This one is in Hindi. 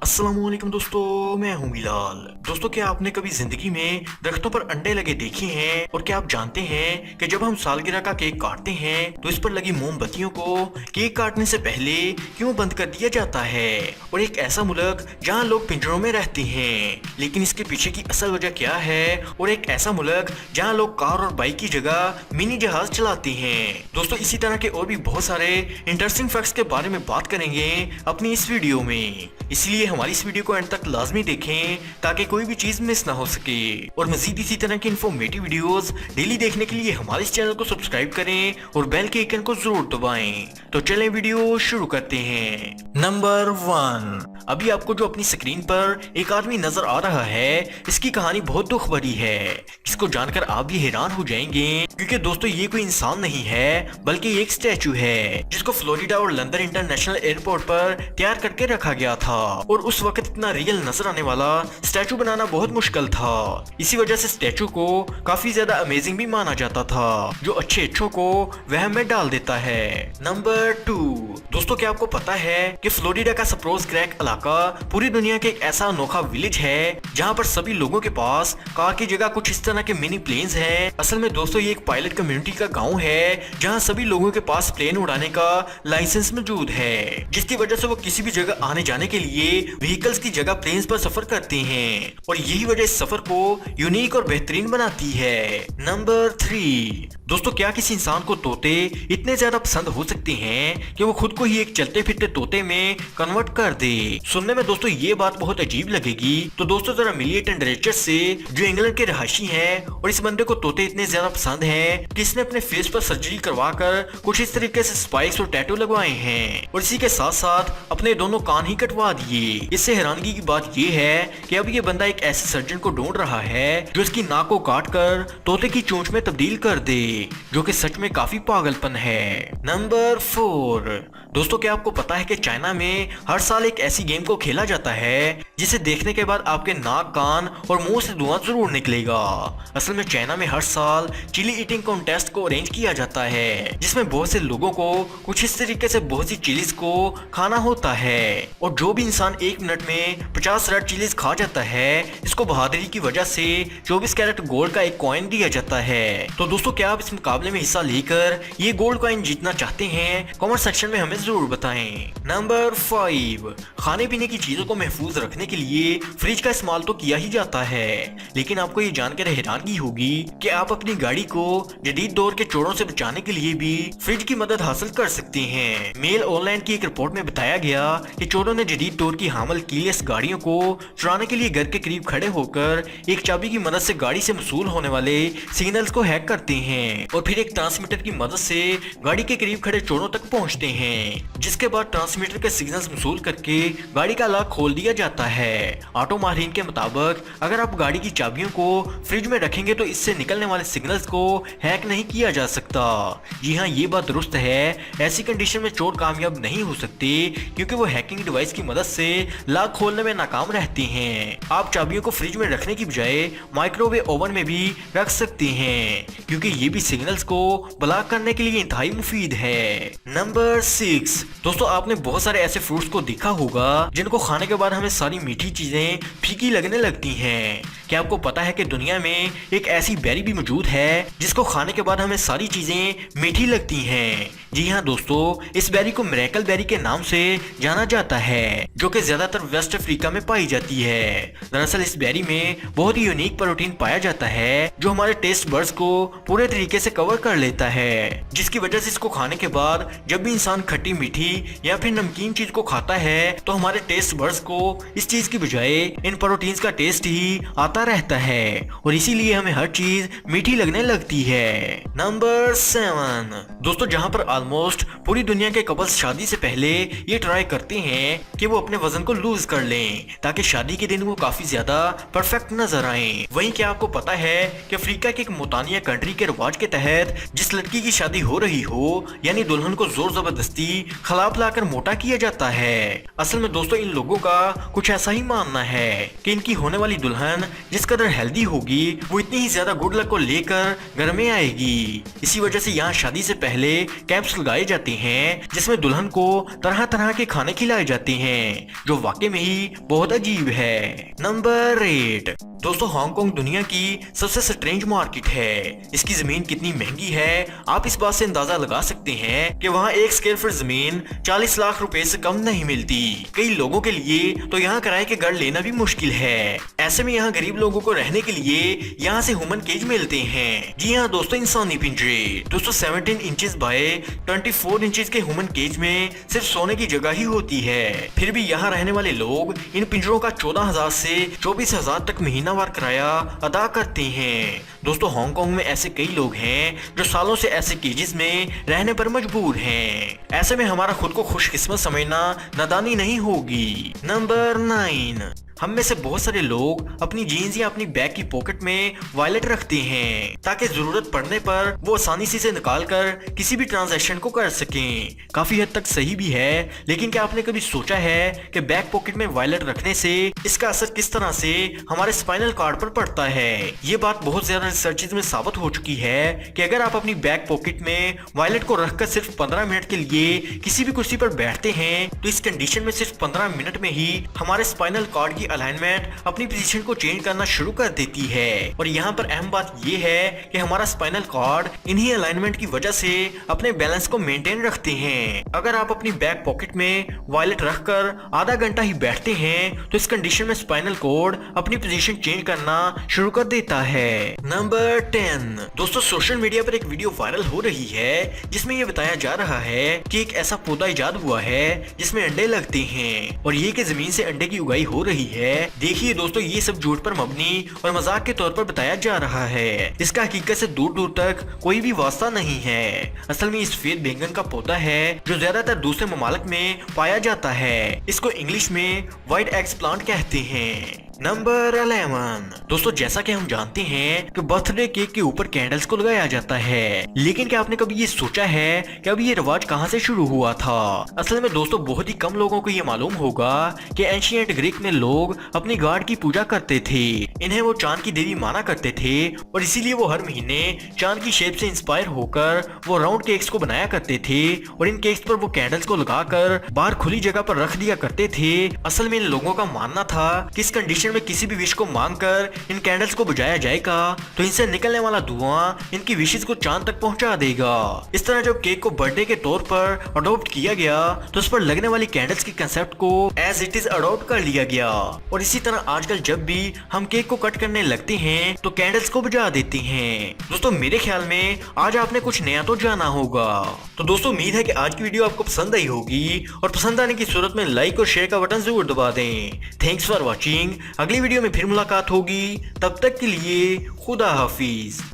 अस्सलामुअलैकुम दोस्तों, मैं हूं बिलाल। दोस्तों, क्या आपने कभी जिंदगी में दरख्तों पर अंडे लगे देखे हैं? और क्या आप जानते हैं कि जब हम सालगिरह का केक काटते हैं तो इस पर लगी मोमबत्तियों को केक काटने से पहले क्यों बंद कर दिया जाता है? और एक ऐसा मुल्क जहां लोग पिंजरों में रहते हैं, लेकिन इसके पीछे की असल वजह क्या है? और एक ऐसा मुल्क जहां लोग कार और बाइक की जगह मिनी जहाज चलाते हैं। दोस्तों, इसी तरह के और भी बहुत सारे इंटरेस्टिंग फैक्ट्स के बारे में बात करेंगे अपनी इस वीडियो में, इसलिए हमारी इस वीडियो को एंड तक लाजमी देखें ताकि कोई भी चीज मिस ना हो सके। और मजीद इसी तरह की इन्फॉर्मेटिव वीडियोस डेली देखने के लिए हमारे इस चैनल को सब्सक्राइब करें और बेल के आइकन को जरूर दबाएं। तो चलें वीडियो शुरू करते हैं। नंबर 1, अभी आपको जो अपनी स्क्रीन पर एक आदमी नजर आ रहा है, इसकी कहानी बहुत दुख भरी है, जिसको जानकर आप भी हैरान हो जाएंगे, क्योंकि दोस्तों ये कोई इंसान नहीं है बल्कि एक स्टैचू है, जिसको फ्लोरिडा और लंदन इंटरनेशनल एयरपोर्ट पर तैयार करके रखा गया था। और उस वक्त इतना रियल नजर आने वाला स्टैचू बनाना बहुत मुश्किल था। इसी वजह से स्टैचू को काफी ज्यादा अमेजिंग भी माना जाता था, जो अच्छों को वहम में डाल देता है। नंबर 2, दोस्तों क्या आपको पता है कि फ्लोरिडा का सप्रोस क्रैक इलाका पूरी दुनिया के एक ऐसा अनोखा विलेज है जहां पर सभी लोगों के पास कार की जगह कुछ इस तरह के मिनी प्लेन्स हैं। असल में दोस्तों ये एक पायलट कम्युनिटी का गांव है जहां सभी लोगों के पास प्लेन उड़ाने का लाइसेंस मौजूद है, जिसकी वजह से वो किसी भी जगह आने जाने के लिए व्हीकल्स की जगह प्लेन्स पर सफर करते हैं, और यही वजह इस सफर को यूनिक और बेहतरीन बनाती है। नंबर 3, दोस्तों क्या किसी इंसान को तोते इतने ज्यादा पसंद हो सकते हैं कि वो खुद को ही एक चलते फिरते तोते में कन्वर्ट कर दे? सुनने में दोस्तों ये बात बहुत अजीब लगेगी, तो दोस्तों जरा मिलिए टेंडरेचर से, जो इंग्लैंड के रहायशी हैं, और इस बंदे को तोते इतने ज्यादा पसंद हैं कि इसने अपने फेस पर सर्जरी करवा कर कुछ इस तरीके से स्पाइक्स और टैटू लगवाए हैं, और इसी के साथ साथ अपने दोनों कान ही कटवा दिए। इससे हैरानगी की बात यह है कि अब ये बंदा एक ऐसे सर्जन को ढूंढ रहा है जो इसकी नाक को काट कर तोते की चोंच में तब्दील कर दे, जो कि सच में काफी पागलपन है। नंबर 4, दोस्तों क्या आपको पता है कि चाइना में हर साल एक ऐसी गेम को खेला जाता है जिसे देखने के बाद आपके नाक, कान और मुंह से धुआं जरूर निकलेगा। असल में चाइना में हर साल चिली ईटिंग कॉन्टेस्ट को अरेंज किया जाता है, जिसमें बहुत से लोगों को कुछ इस तरीके से बहुत सी चिलीज को खाना होता है, और जो भी इंसान 1 मिनट में 50 रेड चिलीज खा जाता है, इसको बहादुरी की वजह से 24 कैरेट गोल्ड का एक कॉइन दिया जाता है। तो दोस्तों क्या आप इस मुकाबले में हिस्सा लेकर ये गोल्ड कॉइन जीतना चाहते हैं? कमेंट सेक्शन में हमें जरूर बताएं। नंबर 5, खाने पीने की चीजों को महफूज रखने के लिए फ्रिज का इस्तेमाल तो किया ही जाता है, लेकिन आपको ये जानकर हैरानगी होगी कि आप अपनी गाड़ी को जदीद दौर के चोरों से बचाने के लिए भी फ्रिज की मदद हासिल कर सकते हैं। मेल ऑनलाइन की एक रिपोर्ट में बताया गया कि चोरों ने जदीद दौर की हामल कीलेस गाड़ियों को चुराने के लिए घर के करीब खड़े होकर एक चाबी की मदद से गाड़ी से मसूल होने वाले सिग्नल्स को हैक करते हैं, और फिर एक ट्रांसमीटर की मदद से गाड़ी के करीब खड़े चोरों तक पहुंचते हैं, जिसके बाद ट्रांसमीटर के सिग्नल्स मसूल करके गाड़ी का लॉक खोल दिया जाता है। ऑटो माहिरीन के मुताबिक अगर आप गाड़ी की चाबियों को फ्रिज में रखेंगे तो इससे निकलने वाले सिग्नल्स को हैक नहीं किया जा सकता। जी हाँ, ये बात दुरुस्त है। ऐसी कंडीशन में चोर कामयाब नहीं हो सकते, क्योंकि वो हैकिंग डिवाइस की मदद से लॉक खोलने में नाकाम रहते हैं। आप चाबियों को फ्रिज में रखने की बजाय माइक्रोवेव ओवन में भी रख सकते हैं, क्योंकि ये भी सिग्नल्स को ब्लॉक करने के लिए इंतहाई मुफीद है। नंबर 6, दोस्तों आपने बहुत सारे ऐसे फ्रूट्स को देखा होगा जिनको खाने के बाद हमें सारी मीठी चीजें फीकी लगने लगती हैं। क्या आपको पता है कि दुनिया में एक ऐसी बेरी भी मौजूद है जिसको खाने के बाद हमें सारी चीजें मीठी लगती हैं? जी हाँ दोस्तों, इस बेरी को मिरेकल बेरी के नाम से जाना जाता है, जो कि ज्यादातर वेस्ट अफ्रीका में पाई जाती है। दरअसल इस बेरी में बहुत ही यूनिक प्रोटीन पाया जाता है, जो हमारे टेस्ट बड्स को पूरे तरीके से कवर कर लेता है, जिसकी वजह से इसको खाने के बाद जब भी इंसान खट्टी मीठी या फिर नमकीन चीज को खाता है तो हमारे टेस्ट बड्स को इस चीज की बजाय इन प्रोटीन्स का टेस्ट ही आता रहता है, और इसीलिए हमें हर चीज मीठी लगने लगती है। नंबर 7, दोस्तों जहां पर ऑलमोस्ट पूरी दुनिया के कपल्स शादी से पहले ये ट्राई करते हैं कि वो अपने वजन को लूज कर लें ताकि शादी के दिन वो काफी ज्यादा परफेक्ट नजर आए, वहीं क्या आपको पता है कि अफ्रीका के एक मुतानिया कंट्री के रिवाज के तहत जिस लड़की की शादी हो रही हो, यानी दुल्हन को जोर जबरदस्ती ही खलाप लाकर मोटा किया जाता है। असल में दोस्तों इन लोगों का कुछ ऐसा ही मानना है कि इनकी होने वाली दुल्हन जिस कदर हेल्दी होगी वो इतनी ही ज्यादा गुड लक को लेकर घर में आएगी। इसी वजह से यहाँ शादी से पहले कैंप्स लगाए जाते हैं जिसमें दुल्हन को तरह तरह के खाने खिलाए जाते हैं जो वाकई में ही बहुत अजीब है। नंबर 8 दोस्तों हांगकांग दुनिया की सबसे स्ट्रेंज मार्केट है। इसकी जमीन कितनी महंगी है आप इस बात से अंदाजा लगा सकते हैं कि वहाँ 1 स्क्वायर फीट जमीन 40 लाख रुपए से कम नहीं मिलती। कई लोगों के लिए तो यहाँ किराए के घर लेना भी मुश्किल है। ऐसे में यहाँ गरीब लोगों को रहने के लिए यहाँ से ह्यूमन केज मिलते हैं। जी हाँ दोस्तों इंसानी पिंजरे। दोस्तों 17 इंचेस बाय 24 इंचेस के ह्यूमन केज में सिर्फ सोने की जगह ही होती है। फिर भी यहाँ रहने वाले लोग इन पिंजरों का 14,000 से 24,000 तक महीना वार किराया अदा करते हैं। दोस्तों हांगकांग में ऐसे कई लोग हैं जो सालों से ऐसे केजेस में रहने पर मजबूर हैं। ऐसे में हमारा खुद को खुशकिस्मत समझना नादानी नहीं होगी। नंबर 9 हम में से बहुत सारे लोग अपनी जीन्स या अपनी बैग की पॉकेट में वॉलेट रखते हैं ताकि जरूरत पड़ने पर वो आसानी से निकाल कर किसी भी ट्रांजैक्शन को कर सकें। काफी हद तक सही भी है, लेकिन क्या आपने कभी सोचा है कि बैक पॉकेट में वॉलेट रखने से इसका असर किस तरह से हमारे स्पाइनल कॉर्ड पर पड़ता है। ये बात बहुत ज्यादा रिसर्चेज में साबित हो चुकी है कि अगर आप अपनी बैक पॉकेट में वॉलेट को रखकर सिर्फ 15 मिनट के लिए किसी भी कुर्सी पर बैठते हैं तो इस कंडीशन में सिर्फ 15 मिनट में ही हमारे स्पाइनल कॉर्ड की अलाइनमेंट अपनी पोजीशन को चेंज करना शुरू कर देती है। और यहाँ पर अहम बात ये है कि हमारा स्पाइनल कॉर्ड इन्हीं अलाइनमेंट की वजह से अपने बैलेंस को मेंटेन रखते हैं। अगर आप अपनी बैक पॉकेट में वॉलेट रखकर आधा घंटा ही बैठते हैं तो इस कंडीशन में स्पाइनल कॉर्ड अपनी पोजीशन चेंज करना शुरू कर देता है। नंबर 10 दोस्तों सोशल मीडिया पर एक वीडियो वायरल हो रही है जिसमें यह बताया जा रहा है कि एक ऐसा पौधा इजाद हुआ है जिसमें अंडे लगते हैं और ये कि जमीन से अंडे की उगाई हो रही है। देखिए दोस्तों ये सब झूठ पर मबनी और मजाक के तौर पर बताया जा रहा है। इसका हकीकत से दूर दूर तक कोई भी वास्ता नहीं है। असल में इस सफेद बैंगन का पौधा है जो ज्यादातर दूसरे ममालिक में पाया जाता है। इसको इंग्लिश में व्हाइट एग्स प्लांट कहते हैं। नंबर 11 दोस्तों जैसा कि हम जानते हैं कि बर्थडे केक के ऊपर कैंडल्स को लगाया जाता है, लेकिन क्या आपने कभी ये सोचा है कि अब ये रिवाज कहां से शुरू हुआ था। असल में दोस्तों बहुत ही कम लोगों को ये मालूम होगा कि एंशिएंट ग्रीक में लोग अपनी गॉड की पूजा करते थे। इन्हें वो चांद की देवी माना करते थे और इसीलिए वो हर महीने चांद की शेप से इंस्पायर होकर वो राउंड केक्स को बनाया करते थे और इन केक्स पर वो कैंडल्स को लगाकर बाहर खुली जगह पर रख दिया करते थे। असल में इन लोगों का मानना था कि इस कंडीशन में किसी भी विश को मांगकर इन कैंडल्स को बुझाया जाएगा तो इनसे निकलने वाला धुआं इनकी विशेस को चांद तक पहुंचा देगा। इस तरह जब केक को बर्थडे के तौर पर अडॉप्ट किया गया तो उस पर लगने वाली कैंडल्स के कंसेप्ट को एज इट इज अडॉप्ट कर लिया गया और इसी तरह आजकल जब भी हम केक को कट करने लगते हैं तो कैंडल्स को बुझा देते हैं। दोस्तों मेरे ख्याल में आज आपने कुछ नया तो जाना होगा। तो दोस्तों उम्मीद है कि आज की वीडियो आपको पसंद आई होगी और पसंद आने की सूरत में लाइक और शेयर का बटन जरूर दबा दें। Thanks for watching. अगली वीडियो में फिर मुलाकात होगी, तब तक के लिए खुदा हाफिज।